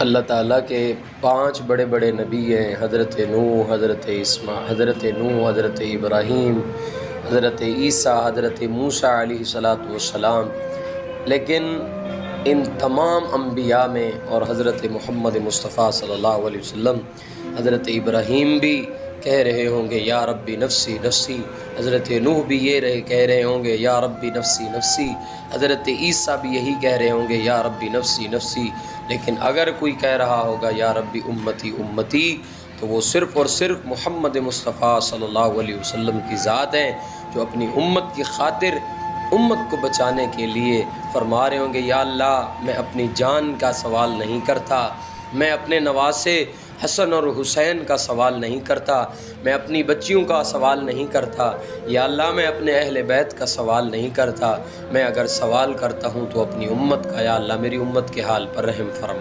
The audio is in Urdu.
اللہ تعالیٰ کے 5 بڑے بڑے نبی ہیں، حضرت نوح، حضرت ابراہیم، حضرت عیسیٰ، حضرت موسیٰ علیہ السلام، لیکن ان تمام انبیاء میں اور حضرت محمد مصطفیٰ صلی اللہ علیہ وسلم، حضرت ابراہیم بھی کہہ رہے ہوں گے یا ربی نفسی نفسی، حضرت نوح بھی کہہ رہے ہوں گے یا ربی نفسی نفسی، حضرت عیسیٰ بھی یہی کہہ رہے ہوں گے یا ربی نفسی نفسی، لیکن اگر کوئی کہہ رہا ہوگا یا ربی امتی امتی، تو وہ صرف اور صرف محمد مصطفیٰ صلی اللہ علیہ وسلم کی ذات ہیں، جو اپنی امت کی خاطر امت کو بچانے کے لیے فرما رہے ہوں گے یا اللہ میں اپنی جان کا سوال نہیں کرتا، میں اپنے نواسے حسن اور حسین کا سوال نہیں کرتا، میں اپنی بچیوں کا سوال نہیں کرتا، یا اللہ میں اپنے اہل بیت کا سوال نہیں کرتا، میں اگر سوال کرتا ہوں تو اپنی امت کا، یا اللہ میری امت کے حال پر رحم فرما۔